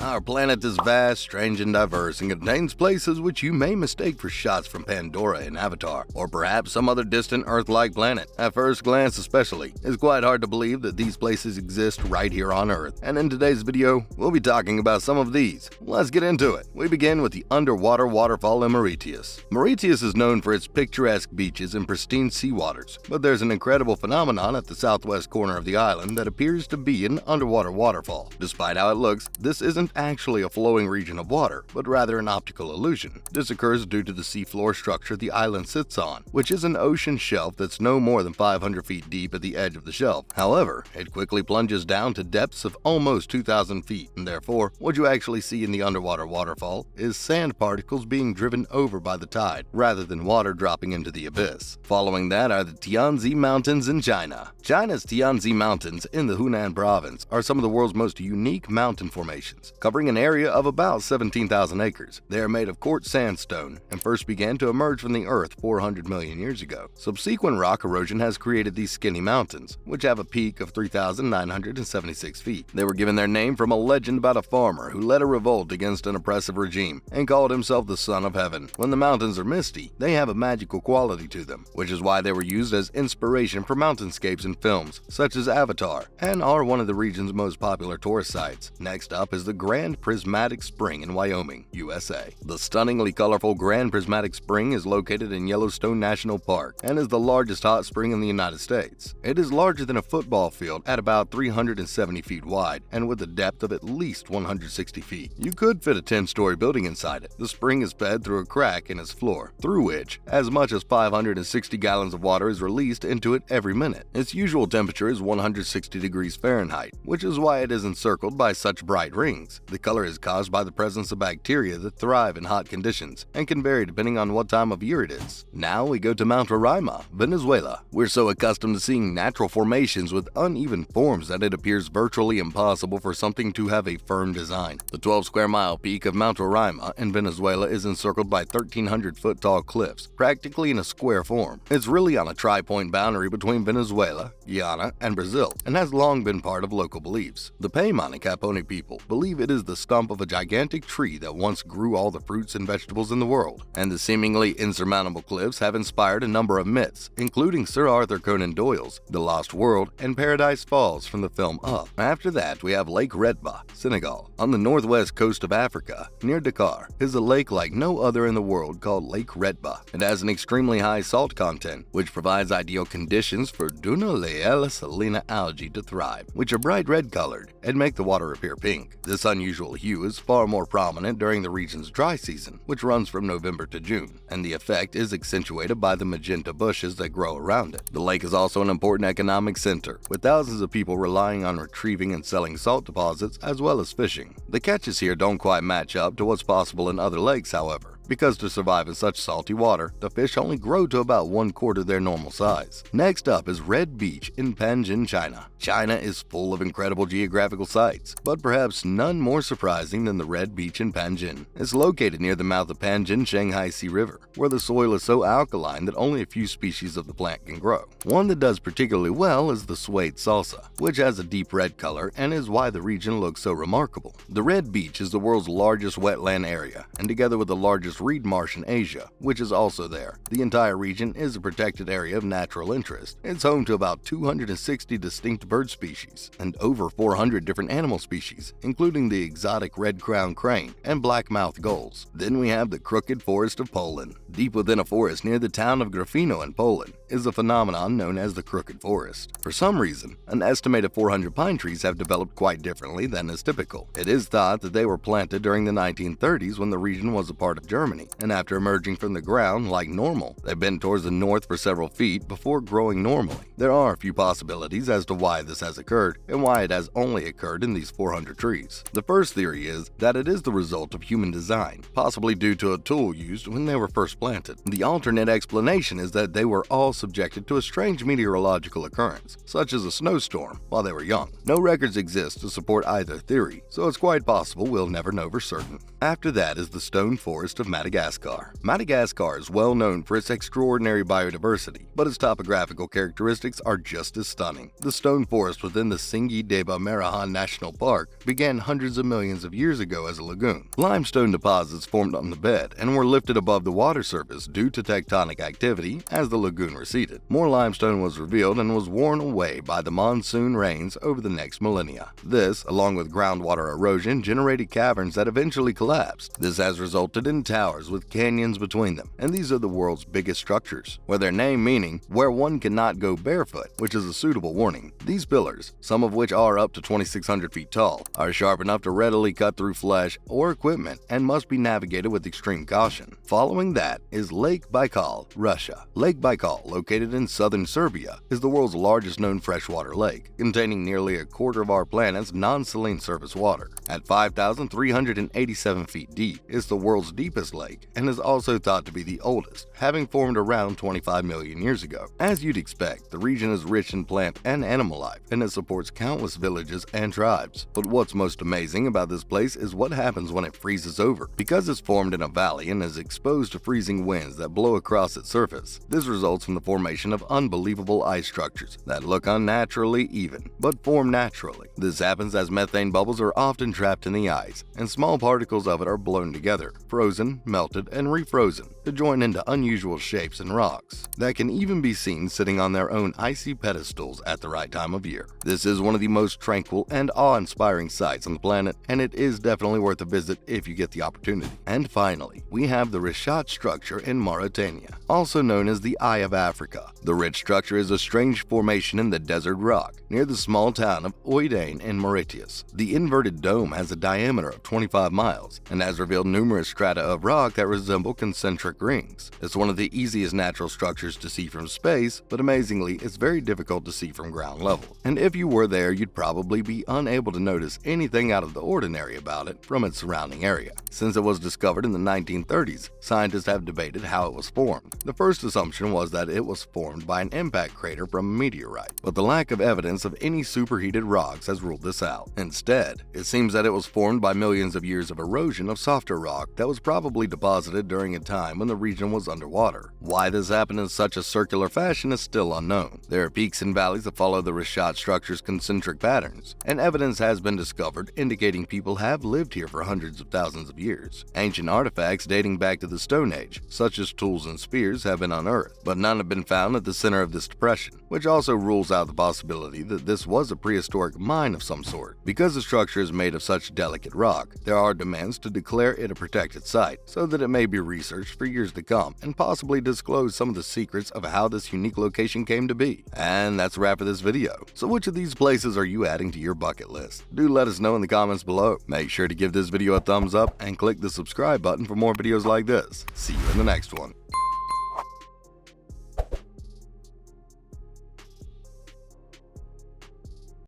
Our planet is vast, strange, and diverse, and contains places which you may mistake for shots from Pandora in Avatar, or perhaps some other distant Earth-like planet. At first glance especially, it's quite hard to believe that these places exist right here on Earth, and in today's video, we'll be talking about some of these. Let's get into it. We begin with the underwater waterfall in Mauritius. Mauritius is known for its picturesque beaches and pristine seawaters, but there's an incredible phenomenon at the southwest corner of the island that appears to be an underwater waterfall. Despite how it looks, this isn't actually a flowing region of water, but rather an optical illusion. This occurs due to the seafloor structure the island sits on, which is an ocean shelf that's no more than 500 feet deep at the edge of the shelf. However, it quickly plunges down to depths of almost 2,000 feet, and therefore, what you actually see in the underwater waterfall is sand particles being driven over by the tide, rather than water dropping into the abyss. Following that are the Tianzi Mountains in China. China's Tianzi Mountains in the Hunan province are some of the world's most unique mountain formations, covering an area of about 17,000 acres. They are made of quartz sandstone and first began to emerge from the earth 400 million years ago. Subsequent rock erosion has created these skinny mountains, which have a peak of 3,976 feet. They were given their name from a legend about a farmer who led a revolt against an oppressive regime and called himself the Son of Heaven. When the mountains are misty, they have a magical quality to them, which is why they were used as inspiration for mountainscapes in films such as Avatar, and are one of the region's most popular tourist sites. Next up is the Grand Prismatic Spring in Wyoming, USA. The stunningly colorful Grand Prismatic Spring is located in Yellowstone National Park and is the largest hot spring in the United States. It is larger than a football field at about 370 feet wide and with a depth of at least 160 feet. You could fit a 10-story building inside it. The spring is fed through a crack in its floor, through which as much as 560 gallons of water is released into it every minute. Its usual temperature is 160 degrees Fahrenheit, which is why it is encircled by such bright rings. The color is caused by the presence of bacteria that thrive in hot conditions and can vary depending on what time of year it is. Now we go to Mount Roraima, Venezuela. We're so accustomed to seeing natural formations with uneven forms that it appears virtually impossible for something to have a firm design. The 12-square-mile peak of Mount Roraima in Venezuela is encircled by 1,300-foot tall cliffs, practically in a square form. It's really on a tri-point boundary between Venezuela, Guyana, and Brazil, and has long been part of local beliefs. The Paimon Capone people believe it is the stump of a gigantic tree that once grew all the fruits and vegetables in the world, and the seemingly insurmountable cliffs have inspired a number of myths, including Sir Arthur Conan Doyle's The Lost World and Paradise Falls from the film Up. After that, we have Lake Redba, Senegal. On the northwest coast of Africa, near Dakar, is a lake like no other in the world called Lake Redba. It has an extremely high salt content, which provides ideal conditions for Dunaliella salina algae to thrive, which are bright red colored and make the water appear pink. This unusual hue is far more prominent during the region's dry season, which runs from November to June, and the effect is accentuated by the magenta bushes that grow around it. The lake is also an important economic center, with thousands of people relying on retrieving and selling salt deposits as well as fishing. The catches here don't quite match up to what's possible in other lakes, however, because to survive in such salty water, the fish only grow to about 1/4 their normal size. Next up is Red Beach in Panjin, China. China is full of incredible geographical sites, but perhaps none more surprising than the Red Beach in Panjin. It's located near the mouth of Panjin Shanghai Sea River, where the soil is so alkaline that only a few species of the plant can grow. One that does particularly well is the suede salsa, which has a deep red color and is why the region looks so remarkable. The Red Beach is the world's largest wetland area, and together with the largest reed marsh in Asia, which is also there. The entire region is a protected area of natural interest. It's home to about 260 distinct bird species and over 400 different animal species, including the exotic red-crowned crane and black-mouthed gulls. Then we have the Crooked Forest of Poland. Deep within a forest near the town of Grafino in Poland is a phenomenon known as the Crooked Forest. For some reason, an estimated 400 pine trees have developed quite differently than is typical. It is thought that they were planted during the 1930s when the region was a part of Germany, and after emerging from the ground like normal, they bent towards the north for several feet before growing normally. There are a few possibilities as to why this has occurred and why it has only occurred in these 400 trees. The first theory is that it is the result of human design, possibly due to a tool used when they were first planted. The alternate explanation is that they were all subjected to a strange meteorological occurrence, such as a snowstorm, while they were young. No records exist to support either theory, so it's quite possible we'll never know for certain. After that is the Stone Forest of Madagascar. Madagascar is well known for its extraordinary biodiversity, but its topographical characteristics are just as stunning. The stone forest within the Tsingy-de Bemaraha National Park began hundreds of millions of years ago as a lagoon. Limestone deposits formed on the bed and were lifted above the water surface due to tectonic activity as the lagoon receded. More limestone was revealed and was worn away by the monsoon rains over the next millennia. This, along with groundwater erosion, generated caverns that eventually collapsed. This has resulted in towers with canyons between them, and these are the world's biggest structures, with their name meaning where one cannot go barefoot, which is a suitable warning. These pillars, some of which are up to 2,600 feet tall, are sharp enough to readily cut through flesh or equipment and must be navigated with extreme caution. Following that is Lake Baikal, Russia. Lake Baikal, located in southern Serbia, is the world's largest known freshwater lake, containing nearly a quarter of our planet's non-saline surface water. At 5,387 feet deep, it's the world's deepest lake and is also thought to be the oldest, having formed around 25 million years ago. As you'd expect, the region is rich in plant and animal life, and it supports countless villages and tribes. But what's most amazing about this place is what happens when it freezes over. Because it's formed in a valley and is exposed to freezing winds that blow across its surface, this results in the formation of unbelievable ice structures that look unnaturally even, but form naturally. This happens as methane bubbles are often trapped in the ice, and small particles of it are blown together, frozen, melted, and refrozen to join into unusual shapes and rocks that can even be seen sitting on their own icy pedestals at the right time of year. This is one of the most tranquil and awe-inspiring sights on the planet, and it is definitely worth a visit if you get the opportunity. And finally, we have the Richat structure in Mauritania, also known as the Eye of Africa. The Rich structure is a strange formation in the desert rock near the small town of Oidain in Mauritius. The inverted dome has a diameter of 25 miles and has revealed numerous strata of rock that resemble concentric rings. It's one of the easiest natural structures to see from space, but amazingly, it's very difficult to see from ground level. And if you were there, you'd probably be unable to notice anything out of the ordinary about it from its surrounding area. Since it was discovered in the 1930s, scientists have debated how it was formed. The first assumption was that it was formed by an impact crater from a meteorite, but the lack of evidence of any superheated rocks has ruled this out. Instead, it seems that it was formed by millions of years of erosion of softer rock that was probably deposited during a time when the region was underwater. Why this happened in such a circular fashion is still unknown. There are peaks and valleys that follow the Richat structure's concentric patterns, and evidence has been discovered indicating people have lived here for hundreds of thousands of years. Ancient artifacts dating back to the Stone Age, such as tools and spears, have been unearthed, but none have been found at the center of this depression, which also rules out the possibility that this was a prehistoric mine of some sort. Because the structure is made of such delicate rock, there are demands to declare it a protected site so that it may be researched for years to come and possibly disclose some of the secrets of how this unique location came to be. And that's a wrap for this video. So which of these places are you adding to your bucket list? Do let us know in the comments below. Make sure to give this video a thumbs up and click the subscribe button for more videos like this. See you in the next one.